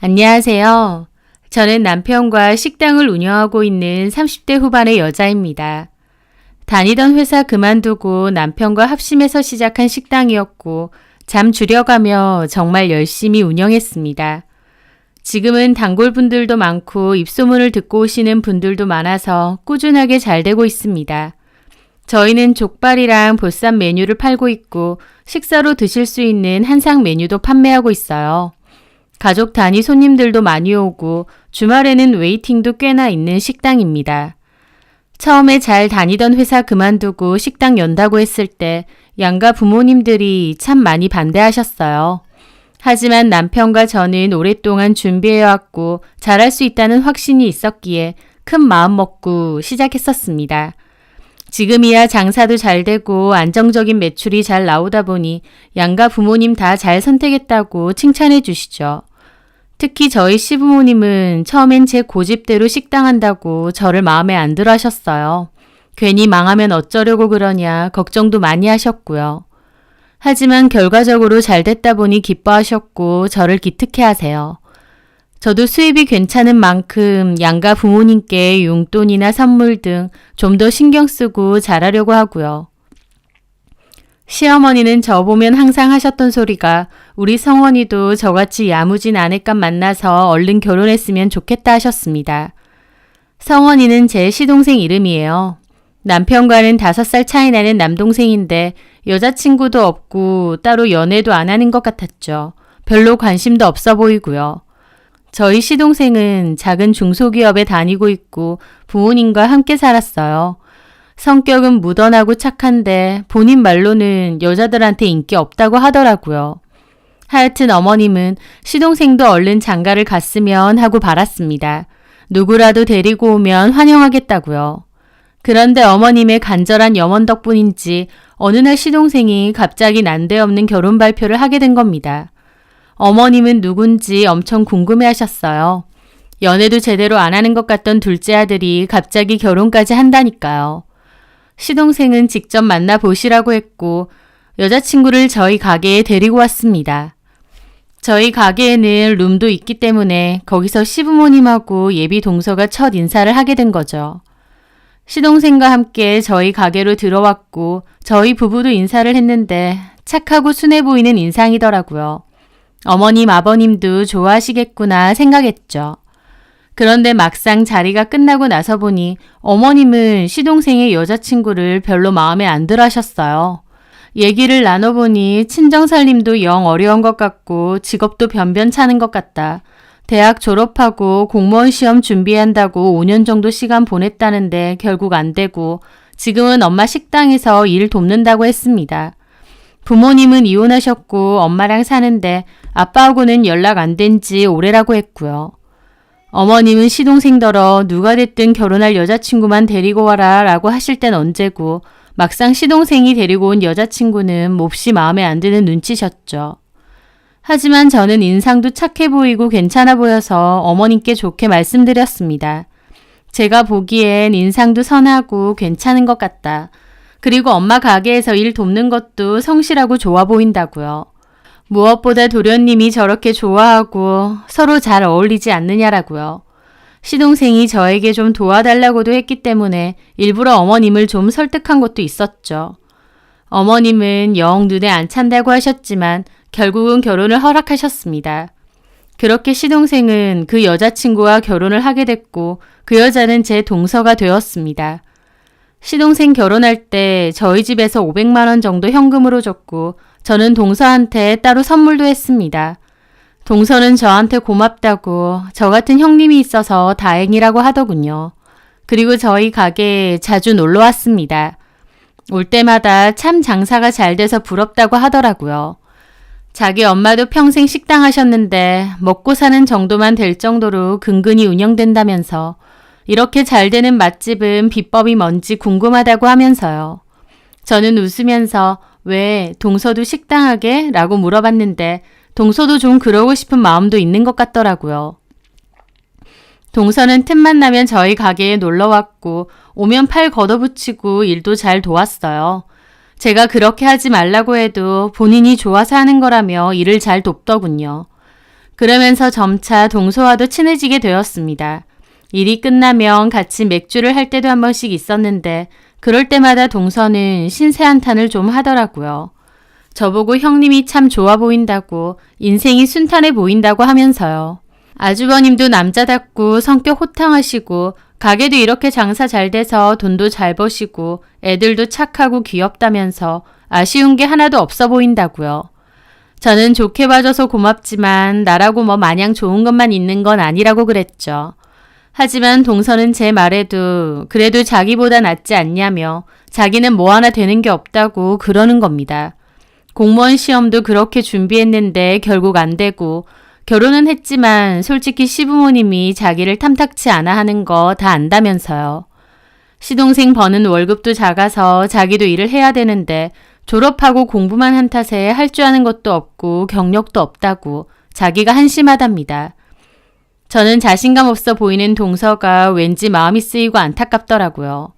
안녕하세요. 저는 남편과 식당을 운영하고 있는 30대 후반의 여자입니다. 다니던 회사 그만두고 남편과 합심해서 시작한 식당이었고 잠 줄여가며 정말 열심히 운영했습니다. 지금은 단골분들도 많고 입소문을 듣고 오시는 분들도 많아서 꾸준하게 잘 되고 있습니다. 저희는 족발이랑 보쌈 메뉴를 팔고 있고 식사로 드실 수 있는 한상 메뉴도 판매하고 있어요. 가족 단위 손님들도 많이 오고 주말에는 웨이팅도 꽤나 있는 식당입니다. 처음에 잘 다니던 회사 그만두고 식당 연다고 했을 때 양가 부모님들이 참 많이 반대하셨어요. 하지만 남편과 저는 오랫동안 준비해왔고 잘할 수 있다는 확신이 있었기에 큰 마음 먹고 시작했었습니다. 지금이야 장사도 잘 되고 안정적인 매출이 잘 나오다 보니 양가 부모님 다 잘 선택했다고 칭찬해 주시죠. 특히 저희 시부모님은 처음엔 제 고집대로 식당 한다고 저를 마음에 안 들어 하셨어요. 괜히 망하면 어쩌려고 그러냐 걱정도 많이 하셨고요. 하지만 결과적으로 잘 됐다 보니 기뻐하셨고 저를 기특해 하세요. 저도 수입이 괜찮은 만큼 양가 부모님께 용돈이나 선물 등 좀 더 신경 쓰고 잘하려고 하고요. 시어머니는 저 보면 항상 하셨던 소리가 우리 성원이도 저같이 야무진 아내감 만나서 얼른 결혼했으면 좋겠다 하셨습니다. 성원이는 제 시동생 이름이에요. 남편과는 5살 차이 나는 남동생인데 여자친구도 없고 따로 연애도 안 하는 것 같았죠. 별로 관심도 없어 보이고요. 저희 시동생은 작은 중소기업에 다니고 있고 부모님과 함께 살았어요. 성격은 무던하고 착한데 본인 말로는 여자들한테 인기 없다고 하더라고요. 하여튼 어머님은 시동생도 얼른 장가를 갔으면 하고 바랐습니다. 누구라도 데리고 오면 환영하겠다고요. 그런데 어머님의 간절한 염원 덕분인지 어느 날 시동생이 갑자기 난데없는 결혼 발표를 하게 된 겁니다. 어머님은 누군지 엄청 궁금해하셨어요. 연애도 제대로 안 하는 것 같던 둘째 아들이 갑자기 결혼까지 한다니까요. 시동생은 직접 만나보시라고 했고 여자친구를 저희 가게에 데리고 왔습니다. 저희 가게에는 룸도 있기 때문에 거기서 시부모님하고 예비 동서가 첫 인사를 하게 된 거죠. 시동생과 함께 저희 가게로 들어왔고 저희 부부도 인사를 했는데 착하고 순해 보이는 인상이더라고요. 어머님, 아버님도 좋아하시겠구나 생각했죠. 그런데 막상 자리가 끝나고 나서 보니 어머님은 시동생의 여자친구를 별로 마음에 안 들어 하셨어요. 얘기를 나눠보니 친정살림도 영 어려운 것 같고 직업도 변변찮은 것 같다. 대학 졸업하고 공무원 시험 준비한다고 5년 정도 시간 보냈다는데 결국 안 되고 지금은 엄마 식당에서 일 돕는다고 했습니다. 부모님은 이혼하셨고 엄마랑 사는데 아빠하고는 연락 안 된 지 오래라고 했고요. 어머님은 시동생더러 누가 됐든 결혼할 여자친구만 데리고 와라 라고 하실 땐 언제고 막상 시동생이 데리고 온 여자친구는 몹시 마음에 안 드는 눈치셨죠. 하지만 저는 인상도 착해 보이고 괜찮아 보여서 어머님께 좋게 말씀드렸습니다. 제가 보기엔 인상도 선하고 괜찮은 것 같다. 그리고 엄마 가게에서 일 돕는 것도 성실하고 좋아 보인다고요. 무엇보다 도련님이 저렇게 좋아하고 서로 잘 어울리지 않느냐라고요. 시동생이 저에게 좀 도와달라고도 했기 때문에 일부러 어머님을 좀 설득한 것도 있었죠. 어머님은 영 눈에 안 찬다고 하셨지만 결국은 결혼을 허락하셨습니다. 그렇게 시동생은 그 여자친구와 결혼을 하게 됐고 그 여자는 제 동서가 되었습니다. 시동생 결혼할 때 저희 집에서 500만 원 정도 현금으로 줬고 저는 동서한테 따로 선물도 했습니다. 동서는 저한테 고맙다고 저 같은 형님이 있어서 다행이라고 하더군요. 그리고 저희 가게에 자주 놀러 왔습니다. 올 때마다 참 장사가 잘 돼서 부럽다고 하더라고요. 자기 엄마도 평생 식당 하셨는데 먹고 사는 정도만 될 정도로 근근히 운영된다면서 이렇게 잘 되는 맛집은 비법이 뭔지 궁금하다고 하면서요. 저는 웃으면서 왜 동서도 식당 하게? 라고 물어봤는데 동서도 좀 그러고 싶은 마음도 있는 것 같더라고요. 동서는 틈만 나면 저희 가게에 놀러왔고 오면 팔 걷어붙이고 일도 잘 도왔어요. 제가 그렇게 하지 말라고 해도 본인이 좋아서 하는 거라며 일을 잘 돕더군요. 그러면서 점차 동서와도 친해지게 되었습니다. 일이 끝나면 같이 맥주를 할 때도 한 번씩 있었는데 그럴 때마다 동서는 신세 한탄을 좀 하더라고요. 저보고 형님이 참 좋아 보인다고, 인생이 순탄해 보인다고 하면서요. 아주버님도 남자답고 성격 호탕하시고 가게도 이렇게 장사 잘 돼서 돈도 잘 버시고 애들도 착하고 귀엽다면서 아쉬운 게 하나도 없어 보인다고요. 저는 좋게 봐줘서 고맙지만 나라고 뭐 마냥 좋은 것만 있는 건 아니라고 그랬죠. 하지만 동서는 제 말에도 그래도 자기보다 낫지 않냐며 자기는 뭐 하나 되는 게 없다고 그러는 겁니다. 공무원 시험도 그렇게 준비했는데 결국 안 되고 결혼은 했지만 솔직히 시부모님이 자기를 탐탁치 않아 하는 거 다 안다면서요. 시동생 버는 월급도 작아서 자기도 일을 해야 되는데 졸업하고 공부만 한 탓에 할 줄 아는 것도 없고 경력도 없다고 자기가 한심하답니다. 저는 자신감 없어 보이는 동서가 왠지 마음이 쓰이고 안타깝더라고요.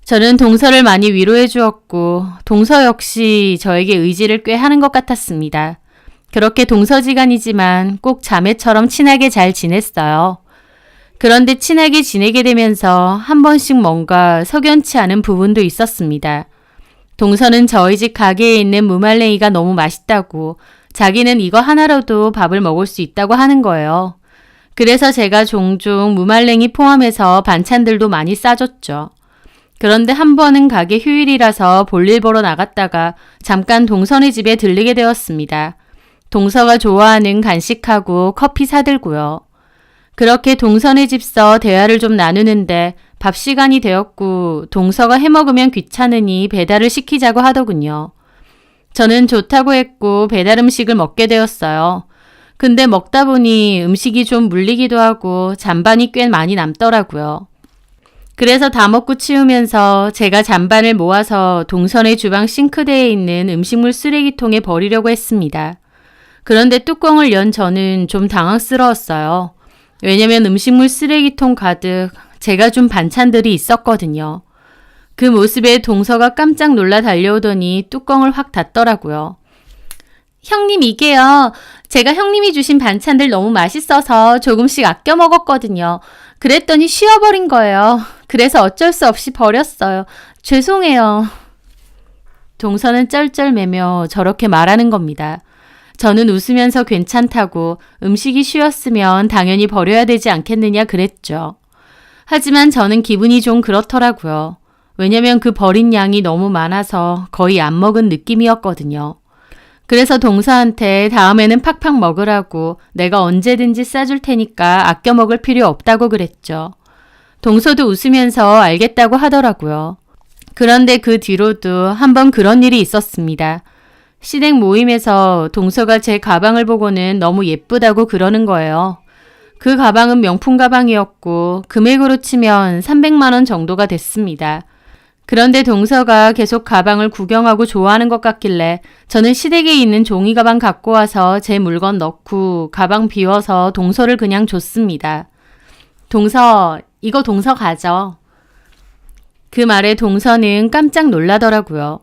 저는 동서를 많이 위로해 주었고 동서 역시 저에게 의지를 꽤 하는 것 같았습니다. 그렇게 동서지간이지만 꼭 자매처럼 친하게 잘 지냈어요. 그런데 친하게 지내게 되면서 한 번씩 뭔가 석연치 않은 부분도 있었습니다. 동서는 저희 집 가게에 있는 무말랭이가 너무 맛있다고 자기는 이거 하나로도 밥을 먹을 수 있다고 하는 거예요. 그래서 제가 종종 무말랭이 포함해서 반찬들도 많이 싸줬죠. 그런데 한 번은 가게 휴일이라서 볼일 보러 나갔다가 잠깐 동서네 집에 들르게 되었습니다. 동서가 좋아하는 간식하고 커피 사들고요. 그렇게 동서네 집서 대화를 좀 나누는데 밥 시간이 되었고 동서가 해먹으면 귀찮으니 배달을 시키자고 하더군요. 저는 좋다고 했고 배달 음식을 먹게 되었어요. 근데 먹다 보니 음식이 좀 물리기도 하고 잔반이 꽤 많이 남더라고요. 그래서 다 먹고 치우면서 제가 잔반을 모아서 동선의 주방 싱크대에 있는 음식물 쓰레기통에 버리려고 했습니다. 그런데 뚜껑을 연 저는 좀 당황스러웠어요. 왜냐면 음식물 쓰레기통 가득 제가 준 반찬들이 있었거든요. 그 모습에 동서가 깜짝 놀라 달려오더니 뚜껑을 확 닫더라고요. 형님 이게요. 제가 형님이 주신 반찬들 너무 맛있어서 조금씩 아껴 먹었거든요. 그랬더니 쉬어버린 거예요. 그래서 어쩔 수 없이 버렸어요. 죄송해요. 동서는 쩔쩔매며 저렇게 말하는 겁니다. 저는 웃으면서 괜찮다고 음식이 쉬었으면 당연히 버려야 되지 않겠느냐 그랬죠. 하지만 저는 기분이 좀 그렇더라고요. 왜냐면 그 버린 양이 너무 많아서 거의 안 먹은 느낌이었거든요. 그래서 동서한테 다음에는 팍팍 먹으라고 내가 언제든지 싸줄 테니까 아껴 먹을 필요 없다고 그랬죠. 동서도 웃으면서 알겠다고 하더라고요. 그런데 그 뒤로도 한번 그런 일이 있었습니다. 시댁 모임에서 동서가 제 가방을 보고는 너무 예쁘다고 그러는 거예요. 그 가방은 명품 가방이었고 금액으로 치면 300만 원 정도가 됐습니다. 그런데 동서가 계속 가방을 구경하고 좋아하는 것 같길래 저는 시댁에 있는 종이 가방 갖고 와서 제 물건 넣고 가방 비워서 동서를 그냥 줬습니다. 동서, 이거 동서 가져. 그 말에 동서는 깜짝 놀라더라고요.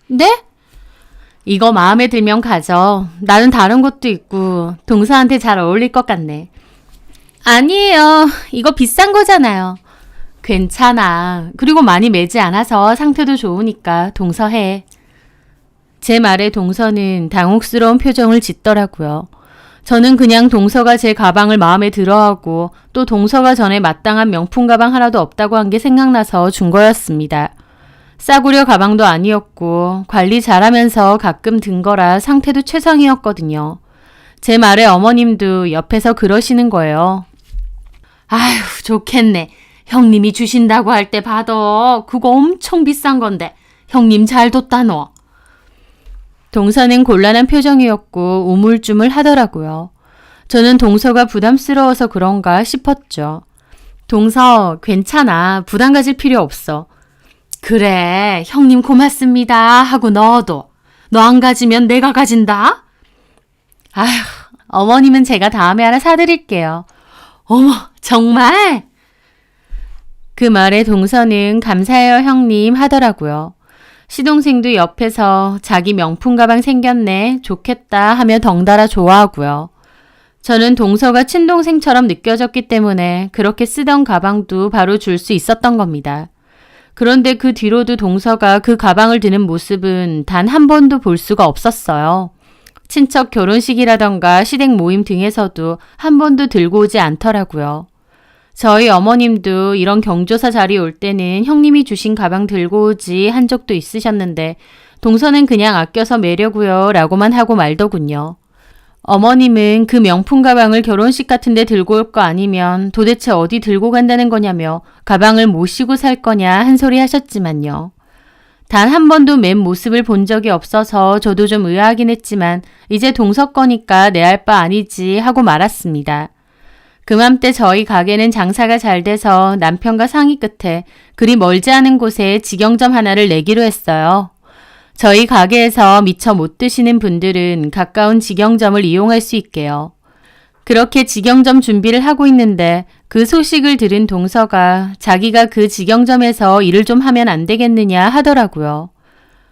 네? 이거 마음에 들면 가져. 나는 다른 것도 있고 동서한테 잘 어울릴 것 같네. 아니에요. 이거 비싼 거잖아요. 괜찮아. 그리고 많이 매지 않아서 상태도 좋으니까 동서 해. 제 말에 동서는 당혹스러운 표정을 짓더라고요. 저는 그냥 동서가 제 가방을 마음에 들어하고 또 동서가 전에 마땅한 명품 가방 하나도 없다고 한 게 생각나서 준 거였습니다. 싸구려 가방도 아니었고 관리 잘하면서 가끔 든 거라 상태도 최상이었거든요. 제 말에 어머님도 옆에서 그러시는 거예요. 아휴 좋겠네. 형님이 주신다고 할 때 받아. 그거 엄청 비싼 건데. 형님 잘 뒀다 너. 동서는 곤란한 표정이었고 우물쭈물 하더라고요. 저는 동서가 부담스러워서 그런가 싶었죠. 동서 괜찮아. 부담 가질 필요 없어. 그래 형님 고맙습니다 하고 넣어도 너 안 가지면 내가 가진다. 아휴 어머님은 제가 다음에 하나 사드릴게요. 어머 정말? 그 말에 동서는 감사해요 형님 하더라고요. 시동생도 옆에서 자기 명품 가방 생겼네 좋겠다 하며 덩달아 좋아하고요. 저는 동서가 친동생처럼 느껴졌기 때문에 그렇게 쓰던 가방도 바로 줄 수 있었던 겁니다. 그런데 그 뒤로도 동서가 그 가방을 드는 모습은 단 한 번도 볼 수가 없었어요. 친척 결혼식이라던가 시댁 모임 등에서도 한 번도 들고 오지 않더라고요. 저희 어머님도 이런 경조사 자리 올 때는 형님이 주신 가방 들고 오지 한 적도 있으셨는데 동서는 그냥 아껴서 매려고요 라고만 하고 말더군요. 어머님은 그 명품 가방을 결혼식 같은 데 들고 올 거 아니면 도대체 어디 들고 간다는 거냐며 가방을 모시고 살 거냐 한 소리 하셨지만요. 단 한 번도 맨 모습을 본 적이 없어서 저도 좀 의아하긴 했지만 이제 동서 거니까 내 할 바 아니지 하고 말았습니다. 그맘때 저희 가게는 장사가 잘 돼서 남편과 상의 끝에 그리 멀지 않은 곳에 직영점 하나를 내기로 했어요. 저희 가게에서 미처 못 드시는 분들은 가까운 직영점을 이용할 수 있게요. 그렇게 직영점 준비를 하고 있는데 그 소식을 들은 동서가 자기가 그 직영점에서 일을 좀 하면 안 되겠느냐 하더라고요.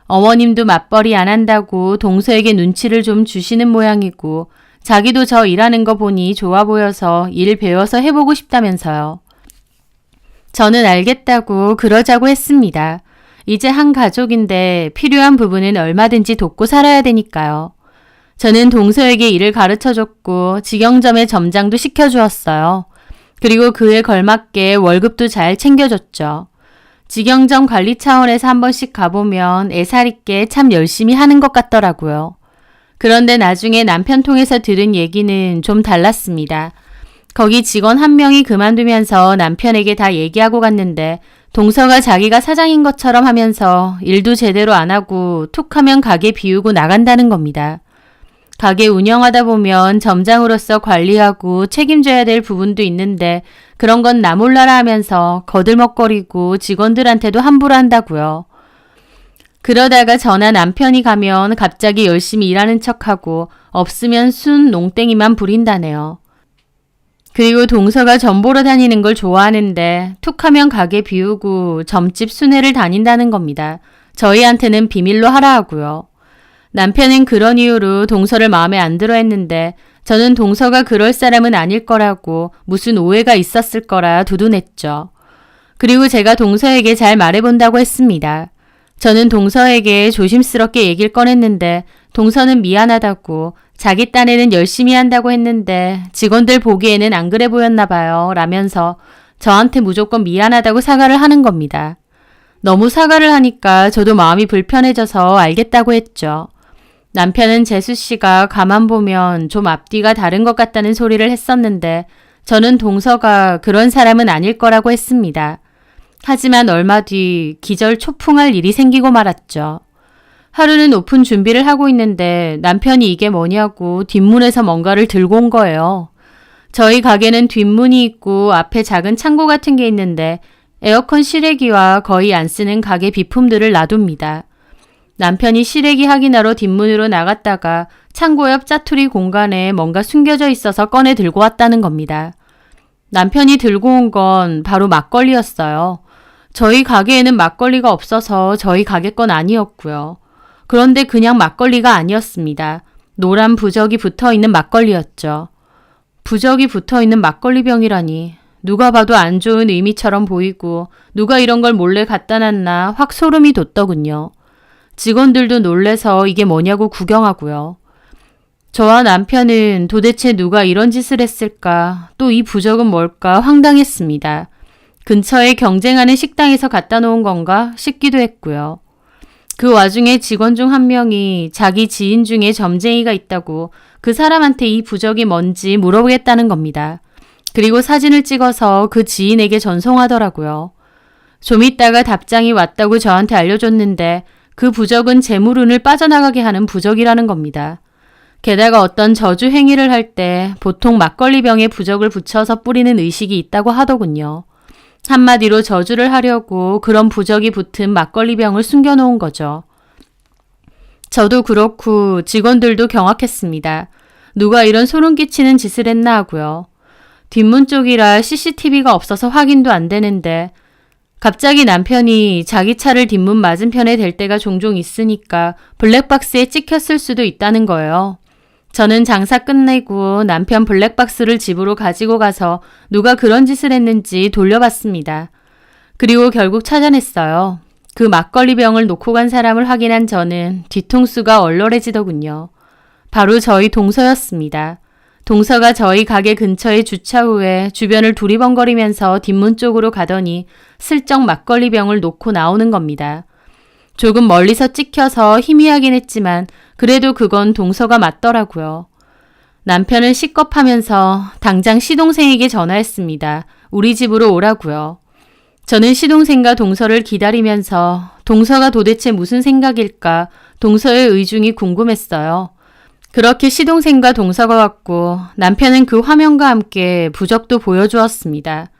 어머님도 맞벌이 안 한다고 동서에게 눈치를 좀 주시는 모양이고 자기도 저 일하는 거 보니 좋아 보여서 일 배워서 해보고 싶다면서요. 저는 알겠다고 그러자고 했습니다. 이제 한 가족인데 필요한 부분은 얼마든지 돕고 살아야 되니까요. 저는 동서에게 일을 가르쳐줬고 직영점의 점장도 시켜주었어요. 그리고 그에 걸맞게 월급도 잘 챙겨줬죠. 직영점 관리 차원에서 한 번씩 가보면 애살 있게 참 열심히 하는 것 같더라고요. 그런데 나중에 남편 통해서 들은 얘기는 좀 달랐습니다. 거기 직원 한 명이 그만두면서 남편에게 다 얘기하고 갔는데 동서가 자기가 사장인 것처럼 하면서 일도 제대로 안 하고 툭 하면 가게 비우고 나간다는 겁니다. 가게 운영하다 보면 점장으로서 관리하고 책임져야 될 부분도 있는데 그런 건 나 몰라라 하면서 거들먹거리고 직원들한테도 함부로 한다고요. 그러다가 저나 남편이 가면 갑자기 열심히 일하는 척하고 없으면 순 농땡이만 부린다네요. 그리고 동서가 점 보러 다니는 걸 좋아하는데 툭하면 가게 비우고 점집 순회를 다닌다는 겁니다. 저희한테는 비밀로 하라 하고요. 남편은 그런 이유로 동서를 마음에 안 들어 했는데 저는 동서가 그럴 사람은 아닐 거라고 무슨 오해가 있었을 거라 두둔했죠. 그리고 제가 동서에게 잘 말해본다고 했습니다. 저는 동서에게 조심스럽게 얘기를 꺼냈는데 동서는 미안하다고 자기 딴에는 열심히 한다고 했는데 직원들 보기에는 안 그래 보였나 봐요 라면서 저한테 무조건 미안하다고 사과를 하는 겁니다. 너무 사과를 하니까 저도 마음이 불편해져서 알겠다고 했죠. 남편은 재수 씨가 가만 보면 좀 앞뒤가 다른 것 같다는 소리를 했었는데 저는 동서가 그런 사람은 아닐 거라고 했습니다. 하지만 얼마 뒤 기절 초풍할 일이 생기고 말았죠. 하루는 오픈 준비를 하고 있는데 남편이 이게 뭐냐고 뒷문에서 뭔가를 들고 온 거예요. 저희 가게는 뒷문이 있고 앞에 작은 창고 같은 게 있는데 에어컨 실외기와 거의 안 쓰는 가게 비품들을 놔둡니다. 남편이 실외기 확인하러 뒷문으로 나갔다가 창고 옆 짜투리 공간에 뭔가 숨겨져 있어서 꺼내 들고 왔다는 겁니다. 남편이 들고 온 건 바로 막걸리였어요. 저희 가게에는 막걸리가 없어서 저희 가게 건 아니었고요. 그런데 그냥 막걸리가 아니었습니다. 노란 부적이 붙어있는 막걸리였죠. 부적이 붙어있는 막걸리병이라니 누가 봐도 안 좋은 의미처럼 보이고 누가 이런 걸 몰래 갖다 놨나 확 소름이 돋더군요. 직원들도 놀래서 이게 뭐냐고 구경하고요. 저와 남편은 도대체 누가 이런 짓을 했을까 또 이 부적은 뭘까 황당했습니다. 근처에 경쟁하는 식당에서 갖다 놓은 건가 싶기도 했고요. 그 와중에 직원 중 한 명이 자기 지인 중에 점쟁이가 있다고 그 사람한테 이 부적이 뭔지 물어보겠다는 겁니다. 그리고 사진을 찍어서 그 지인에게 전송하더라고요. 좀 있다가 답장이 왔다고 저한테 알려줬는데 그 부적은 재물운을 빠져나가게 하는 부적이라는 겁니다. 게다가 어떤 저주 행위를 할 때 보통 막걸리병에 부적을 붙여서 뿌리는 의식이 있다고 하더군요. 한마디로 저주를 하려고 그런 부적이 붙은 막걸리병을 숨겨놓은 거죠. 저도 그렇고 직원들도 경악했습니다. 누가 이런 소름 끼치는 짓을 했나 하고요. 뒷문 쪽이라 CCTV가 없어서 확인도 안 되는데 갑자기 남편이 자기 차를 뒷문 맞은편에 댈 때가 종종 있으니까 블랙박스에 찍혔을 수도 있다는 거예요. 저는 장사 끝내고 남편 블랙박스를 집으로 가지고 가서 누가 그런 짓을 했는지 돌려봤습니다. 그리고 결국 찾아냈어요. 그 막걸리 병을 놓고 간 사람을 확인한 저는 뒤통수가 얼얼해지더군요. 바로 저희 동서였습니다. 동서가 저희 가게 근처에 주차 후에 주변을 두리번거리면서 뒷문 쪽으로 가더니 슬쩍 막걸리 병을 놓고 나오는 겁니다. 조금 멀리서 찍혀서 희미하긴 했지만 그래도 그건 동서가 맞더라고요. 남편은 시겁하면서 당장 시동생에게 전화했습니다. 우리 집으로 오라고요. 저는 시동생과 동서를 기다리면서 동서가 도대체 무슨 생각일까 동서의 의중이 궁금했어요. 그렇게 시동생과 동서가 왔고 남편은 그 화면과 함께 부적도 보여주었습니다.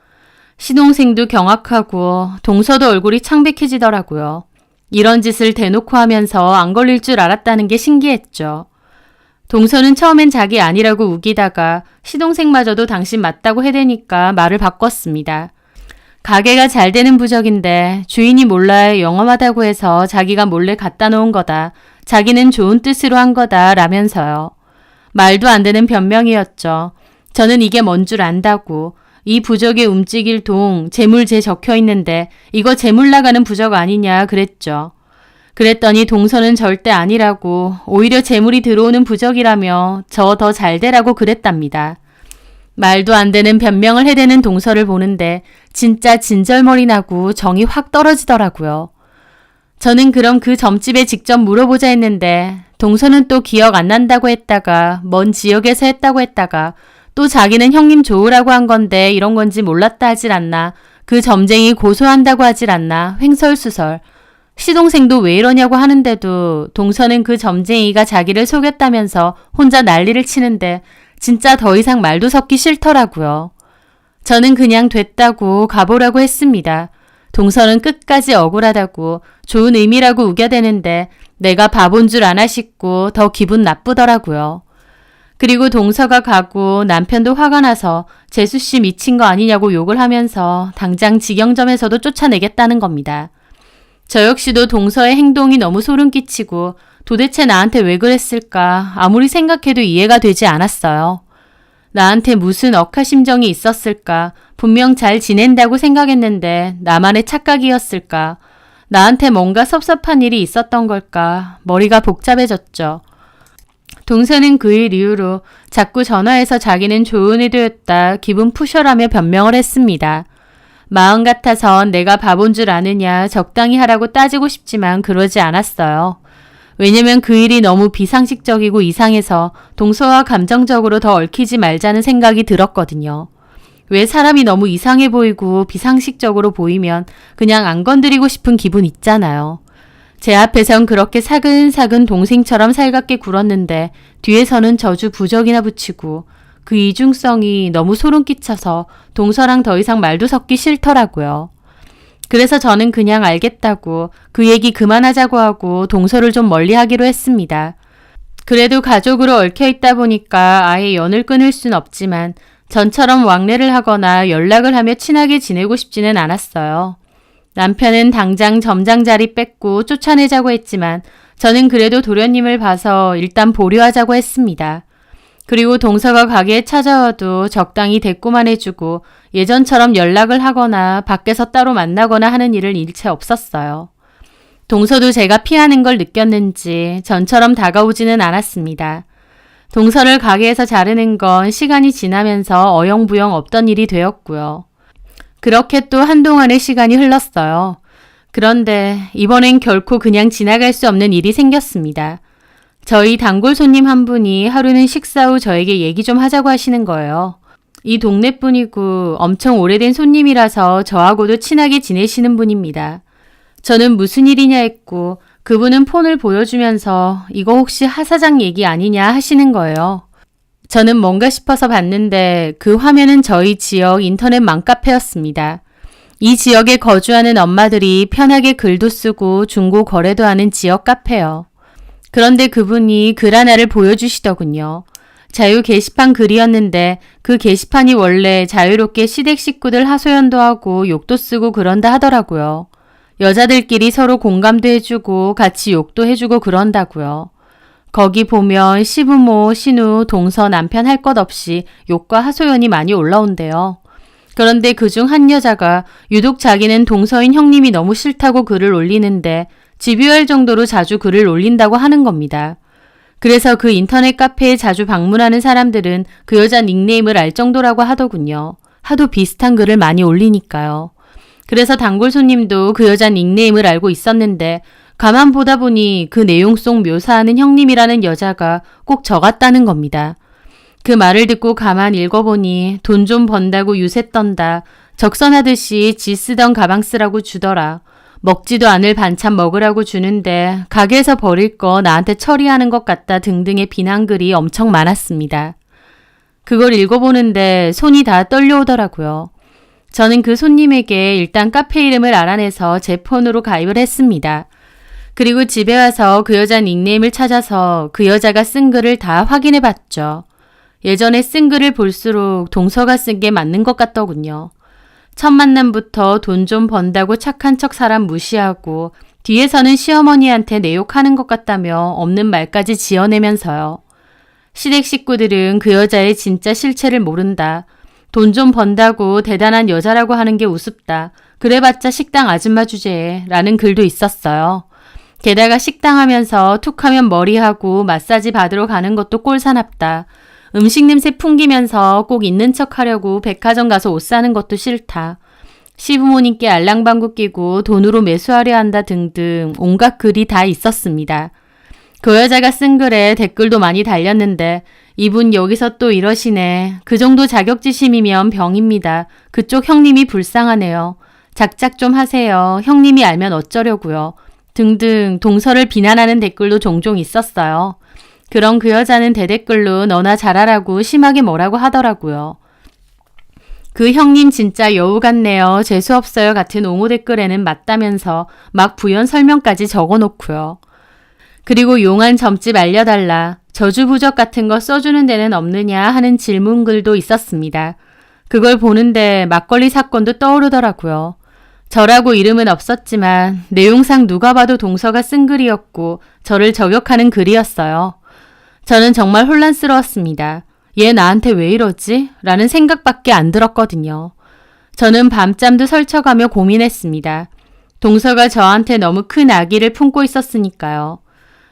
시동생도 경악하고 동서도 얼굴이 창백해지더라고요. 이런 짓을 대놓고 하면서 안 걸릴 줄 알았다는 게 신기했죠. 동서는 처음엔 자기 아니라고 우기다가 시동생마저도 당신 맞다고 해대니까 말을 바꿨습니다. 가게가 잘 되는 부적인데 주인이 몰라야 영험하다고 해서 자기가 몰래 갖다 놓은 거다. 자기는 좋은 뜻으로 한 거다 라면서요. 말도 안 되는 변명이었죠. 저는 이게 뭔 줄 안다고. 이 부적에 움직일 동 재물제 적혀 있는데 이거 재물 나가는 부적 아니냐 그랬죠. 그랬더니 동서는 절대 아니라고 오히려 재물이 들어오는 부적이라며 저 더 잘 되라고 그랬답니다. 말도 안 되는 변명을 해대는 동서를 보는데 진짜 진절머리 나고 정이 확 떨어지더라고요. 저는 그럼 그 점집에 직접 물어보자 했는데 동서는 또 기억 안 난다고 했다가 먼 지역에서 했다고 했다가 또 자기는 형님 좋으라고 한 건데 이런 건지 몰랐다 하질 않나. 그 점쟁이 고소한다고 하질 않나. 횡설수설. 시동생도 왜 이러냐고 하는데도 동서는 그 점쟁이가 자기를 속였다면서 혼자 난리를 치는데 진짜 더 이상 말도 섞기 싫더라고요. 저는 그냥 됐다고 가보라고 했습니다. 동서는 끝까지 억울하다고 좋은 의미라고 우겨대는데 내가 바본 줄 아나 싶고 더 기분 나쁘더라고요. 그리고 동서가 가고 남편도 화가 나서 재수씨 미친 거 아니냐고 욕을 하면서 당장 직영점에서도 쫓아내겠다는 겁니다. 저 역시도 동서의 행동이 너무 소름 끼치고 도대체 나한테 왜 그랬을까 아무리 생각해도 이해가 되지 않았어요. 나한테 무슨 억하심정이 있었을까? 분명 잘 지낸다고 생각했는데 나만의 착각이었을까? 나한테 뭔가 섭섭한 일이 있었던 걸까? 머리가 복잡해졌죠. 동서는 그 일 이후로 자꾸 전화해서 자기는 좋은 의도였다 기분 푸셔라며 변명을 했습니다. 마음 같아선 내가 바본 줄 아느냐 적당히 하라고 따지고 싶지만 그러지 않았어요. 왜냐면 그 일이 너무 비상식적이고 이상해서 동서와 감정적으로 더 얽히지 말자는 생각이 들었거든요. 왜 사람이 너무 이상해 보이고 비상식적으로 보이면 그냥 안 건드리고 싶은 기분 있잖아요. 제 앞에선 그렇게 사근사근 동생처럼 살갑게 굴었는데 뒤에서는 저주 부적이나 붙이고 그 이중성이 너무 소름 끼쳐서 동서랑 더 이상 말도 섞기 싫더라고요. 그래서 저는 그냥 알겠다고 그 얘기 그만하자고 하고 동서를 좀 멀리하기로 했습니다. 그래도 가족으로 얽혀있다 보니까 아예 연을 끊을 순 없지만 전처럼 왕래를 하거나 연락을 하며 친하게 지내고 싶지는 않았어요. 남편은 당장 점장 자리 뺏고 쫓아내자고 했지만 저는 그래도 도련님을 봐서 일단 보류하자고 했습니다. 그리고 동서가 가게에 찾아와도 적당히 대꾸만 해주고 예전처럼 연락을 하거나 밖에서 따로 만나거나 하는 일은 일체 없었어요. 동서도 제가 피하는 걸 느꼈는지 전처럼 다가오지는 않았습니다. 동서를 가게에서 자르는 건 시간이 지나면서 어영부영 없던 일이 되었고요. 그렇게 또 한동안의 시간이 흘렀어요. 그런데 이번엔 결코 그냥 지나갈 수 없는 일이 생겼습니다. 저희 단골 손님 한 분이 하루는 식사 후 저에게 얘기 좀 하자고 하시는 거예요. 이 동네뿐이고 엄청 오래된 손님이라서 저하고도 친하게 지내시는 분입니다. 저는 무슨 일이냐 했고 그분은 폰을 보여주면서 이거 혹시 하 사장 얘기 아니냐 하시는 거예요. 저는 뭔가 싶어서 봤는데 그 화면은 저희 지역 인터넷 맘카페였습니다. 이 지역에 거주하는 엄마들이 편하게 글도 쓰고 중고 거래도 하는 지역 카페요. 그런데 그분이 글 하나를 보여주시더군요. 자유 게시판 글이었는데 그 게시판이 원래 자유롭게 시댁 식구들 하소연도 하고 욕도 쓰고 그런다 하더라고요. 여자들끼리 서로 공감도 해주고 같이 욕도 해주고 그런다고요. 거기 보면 시부모, 신우, 동서, 남편 할 것 없이 욕과 하소연이 많이 올라온대요. 그런데 그중 한 여자가 유독 자기는 동서인 형님이 너무 싫다고 글을 올리는데 집요할 정도로 자주 글을 올린다고 하는 겁니다. 그래서 그 인터넷 카페에 자주 방문하는 사람들은 그 여자 닉네임을 알 정도라고 하더군요. 하도 비슷한 글을 많이 올리니까요. 그래서 단골 손님도 그 여자 닉네임을 알고 있었는데 가만 보다 보니 그 내용 속 묘사하는 형님이라는 여자가 꼭 저 같다는 겁니다. 그 말을 듣고 가만 읽어보니 돈 좀 번다고 유세 떤다. 적선하듯이 지 쓰던 가방 쓰라고 주더라. 먹지도 않을 반찬 먹으라고 주는데 가게에서 버릴 거 나한테 처리하는 것 같다 등등의 비난글이 엄청 많았습니다. 그걸 읽어보는데 손이 다 떨려오더라고요. 저는 그 손님에게 일단 카페 이름을 알아내서 제 폰으로 가입을 했습니다. 그리고 집에 와서 그 여자 닉네임을 찾아서 그 여자가 쓴 글을 다 확인해 봤죠. 예전에 쓴 글을 볼수록 동서가 쓴 게 맞는 것 같더군요. 첫 만남부터 돈 좀 번다고 착한 척 사람 무시하고 뒤에서는 시어머니한테 내 욕하는 것 같다며 없는 말까지 지어내면서요. 시댁 식구들은 그 여자의 진짜 실체를 모른다. 돈 좀 번다고 대단한 여자라고 하는 게 우습다. 그래봤자 식당 아줌마 주제에 라는 글도 있었어요. 게다가 식당 하면서 툭하면 머리하고 마사지 받으러 가는 것도 꼴사납다. 음식 냄새 풍기면서 꼭 있는 척 하려고 백화점 가서 옷 사는 것도 싫다. 시부모님께 알랑방구 끼고 돈으로 매수하려 한다 등등 온갖 글이 다 있었습니다. 그 여자가 쓴 글에 댓글도 많이 달렸는데 이분 여기서 또 이러시네. 그 정도 자격지심이면 병입니다. 그쪽 형님이 불쌍하네요. 작작 좀 하세요. 형님이 알면 어쩌려고요. 등등 동서를 비난하는 댓글도 종종 있었어요. 그럼 그 여자는 대댓글로 너나 잘하라고 심하게 뭐라고 하더라고요. 그 형님 진짜 여우 같네요. 재수없어요 같은 옹호 댓글에는 맞다면서 막 부연 설명까지 적어놓고요. 그리고 용한 점집 알려달라. 저주부적 같은 거 써주는 데는 없느냐 하는 질문글도 있었습니다. 그걸 보는데 막걸리 사건도 떠오르더라고요. 저라고 이름은 없었지만 내용상 누가 봐도 동서가 쓴 글이었고 저를 저격하는 글이었어요. 저는 정말 혼란스러웠습니다. 얘 나한테 왜 이러지? 라는 생각밖에 안 들었거든요. 저는 밤잠도 설쳐가며 고민했습니다. 동서가 저한테 너무 큰 악의를 품고 있었으니까요.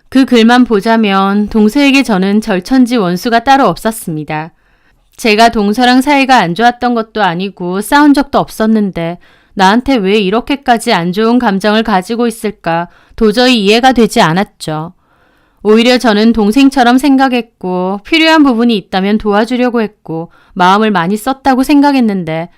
그 글만 보자면 동서에게 저는 절천지 원수가 따로 없었습니다. 제가 동서랑 사이가 안 좋았던 것도 아니고 싸운 적도 없었는데 나한테 왜 이렇게까지 안 좋은 감정을 가지고 있을까 도저히 이해가 되지 않았죠. 오히려 저는 동생처럼 생각했고 필요한 부분이 있다면 도와주려고 했고 마음을 많이 썼다고 생각했는데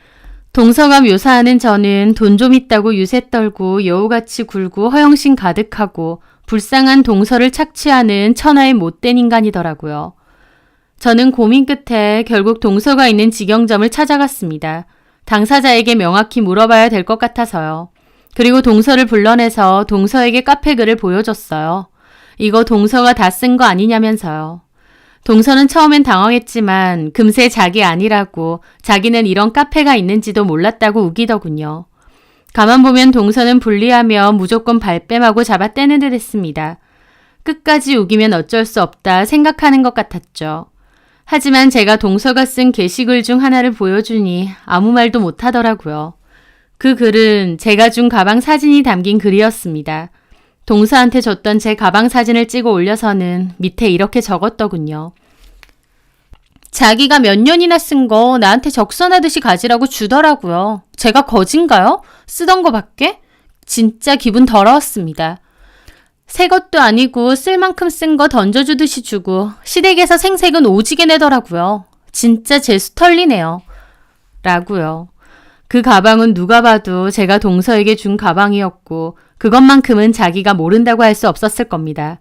동서가 묘사하는 저는 돈 좀 있다고 유세 떨고 여우같이 굴고 허영심 가득하고 불쌍한 동서를 착취하는 천하의 못된 인간이더라고요. 저는 고민 끝에 결국 동서가 있는 직영점을 찾아갔습니다. 당사자에게 명확히 물어봐야 될 것 같아서요. 그리고 동서를 불러내서 동서에게 카페 글을 보여줬어요. 이거 동서가 다 쓴 거 아니냐면서요. 동서는 처음엔 당황했지만 금세 자기 아니라고 자기는 이런 카페가 있는지도 몰랐다고 우기더군요. 가만 보면 동서는 불리하며 무조건 발뺌하고 잡아떼는 듯 했습니다. 끝까지 우기면 어쩔 수 없다 생각하는 것 같았죠. 하지만 제가 동서가 쓴 게시글 중 하나를 보여주니 아무 말도 못하더라고요. 그 글은 제가 준 가방 사진이 담긴 글이었습니다. 동서한테 줬던 제 가방 사진을 찍어 올려서는 밑에 이렇게 적었더군요. 자기가 몇 년이나 쓴 거 나한테 적선하듯이 가지라고 주더라고요. 제가 거진가요? 쓰던 거밖에? 진짜 기분 더러웠습니다. 새 것도 아니고 쓸 만큼 쓴 거 던져주듯이 주고 시댁에서 생색은 오지게 내더라고요. 진짜 재수 털리네요. 라고요. 그 가방은 누가 봐도 제가 동서에게 준 가방이었고 그것만큼은 자기가 모른다고 할 수 없었을 겁니다.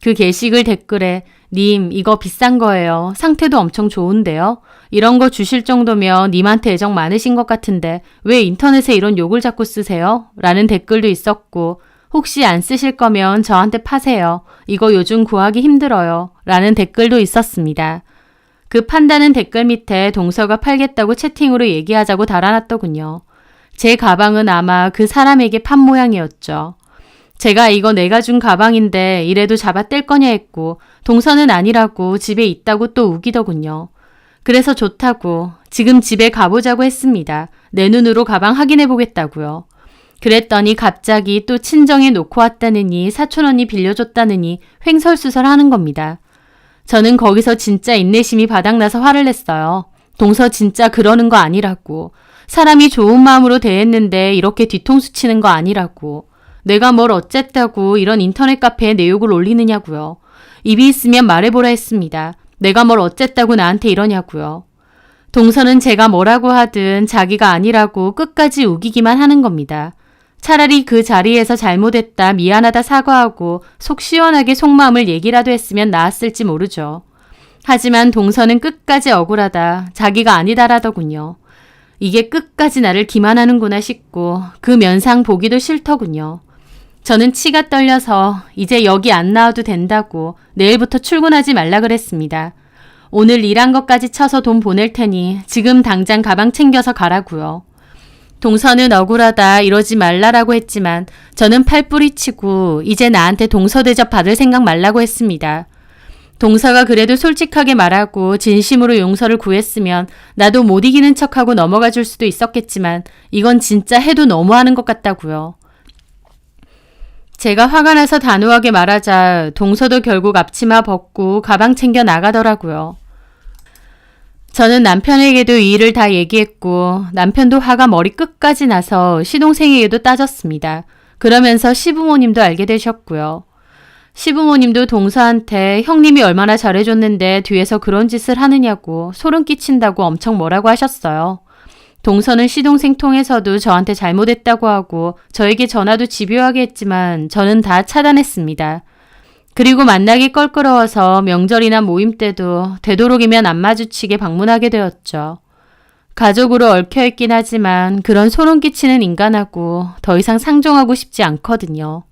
그 게시글 댓글에 님 이거 비싼 거예요. 상태도 엄청 좋은데요. 이런 거 주실 정도면 님한테 애정 많으신 것 같은데 왜 인터넷에 이런 욕을 자꾸 쓰세요? 라는 댓글도 있었고 혹시 안 쓰실 거면 저한테 파세요. 이거 요즘 구하기 힘들어요. 라는 댓글도 있었습니다. 그 판다는 댓글 밑에 동서가 팔겠다고 채팅으로 얘기하자고 달아놨더군요. 제 가방은 아마 그 사람에게 판 모양이었죠. 제가 이거 내가 준 가방인데 이래도 잡아 뗄 거냐 했고 동서는 아니라고 집에 있다고 또 우기더군요. 그래서 좋다고 지금 집에 가보자고 했습니다. 내 눈으로 가방 확인해 보겠다고요. 그랬더니 갑자기 또 친정에 놓고 왔다느니 사촌 언니 빌려줬다느니 횡설수설 하는 겁니다. 저는 거기서 진짜 인내심이 바닥나서 화를 냈어요. 동서 진짜 그러는 거 아니라고. 사람이 좋은 마음으로 대했는데 이렇게 뒤통수 치는 거 아니라고. 내가 뭘 어쨌다고 이런 인터넷 카페에 내 욕을 올리느냐고요. 입이 있으면 말해보라 했습니다. 내가 뭘 어쨌다고 나한테 이러냐고요. 동서는 제가 뭐라고 하든 자기가 아니라고 끝까지 우기기만 하는 겁니다. 차라리 그 자리에서 잘못했다 미안하다 사과하고 속 시원하게 속마음을 얘기라도 했으면 나았을지 모르죠. 하지만 동서는 끝까지 억울하다 자기가 아니다라더군요. 이게 끝까지 나를 기만하는구나 싶고 그 면상 보기도 싫더군요. 저는 치가 떨려서 이제 여기 안 나와도 된다고 내일부터 출근하지 말라 그랬습니다. 오늘 일한 것까지 쳐서 돈 보낼 테니 지금 당장 가방 챙겨서 가라고요. 동서는 억울하다 이러지 말라라고 했지만 저는 팔뿌리치고 이제 나한테 동서 대접 받을 생각 말라고 했습니다. 동서가 그래도 솔직하게 말하고 진심으로 용서를 구했으면 나도 못 이기는 척하고 넘어가 줄 수도 있었겠지만 이건 진짜 해도 너무하는 것 같다고요. 제가 화가 나서 단호하게 말하자 동서도 결국 앞치마 벗고 가방 챙겨 나가더라고요. 저는 남편에게도 이 일을 다 얘기했고 남편도 화가 머리 끝까지 나서 시동생에게도 따졌습니다. 그러면서 시부모님도 알게 되셨고요. 시부모님도 동서한테 형님이 얼마나 잘해줬는데 뒤에서 그런 짓을 하느냐고 소름 끼친다고 엄청 뭐라고 하셨어요. 동서는 시동생 통해서도 저한테 잘못했다고 하고 저에게 전화도 집요하게 했지만 저는 다 차단했습니다. 그리고 만나기 껄끄러워서 명절이나 모임 때도 되도록이면 안 마주치게 방문하게 되었죠. 가족으로 얽혀있긴 하지만 그런 소름 끼치는 인간하고 더 이상 상종하고 싶지 않거든요.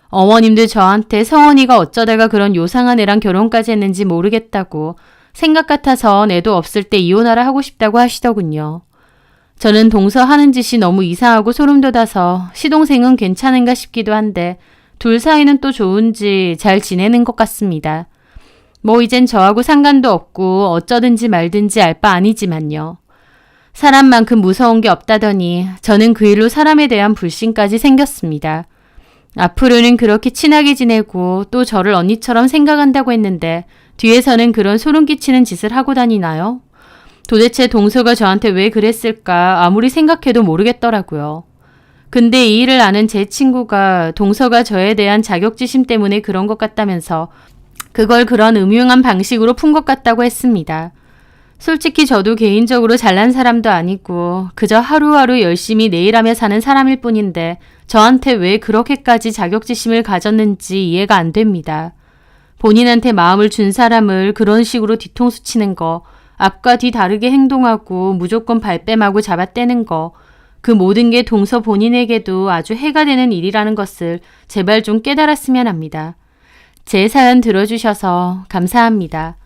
어머님도 저한테 성원이가 어쩌다가 그런 요상한 애랑 결혼까지 했는지 모르겠다고 생각 같아서 애도 없을 때 이혼하라 하고 싶다고 하시더군요. 저는 동서 하는 짓이 너무 이상하고 소름 돋아서 시동생은 괜찮은가 싶기도 한데 둘 사이는 또 좋은지 잘 지내는 것 같습니다. 뭐 이젠 저하고 상관도 없고 어쩌든지 말든지 알 바 아니지만요. 사람만큼 무서운 게 없다더니 저는 그 일로 사람에 대한 불신까지 생겼습니다. 앞으로는 그렇게 친하게 지내고 또 저를 언니처럼 생각한다고 했는데 뒤에서는 그런 소름 끼치는 짓을 하고 다니나요? 도대체 동서가 저한테 왜 그랬을까 아무리 생각해도 모르겠더라고요. 근데 이 일을 아는 제 친구가 동서가 저에 대한 자격지심 때문에 그런 것 같다면서 그걸 그런 음흉한 방식으로 푼 것 같다고 했습니다. 솔직히 저도 개인적으로 잘난 사람도 아니고 그저 하루하루 열심히 내 일하며 사는 사람일 뿐인데 저한테 왜 그렇게까지 자격지심을 가졌는지 이해가 안 됩니다. 본인한테 마음을 준 사람을 그런 식으로 뒤통수 치는 거, 앞과 뒤 다르게 행동하고 무조건 발뺌하고 잡아떼는 거, 그 모든 게 동서 본인에게도 아주 해가 되는 일이라는 것을 제발 좀 깨달았으면 합니다. 제 사연 들어주셔서 감사합니다.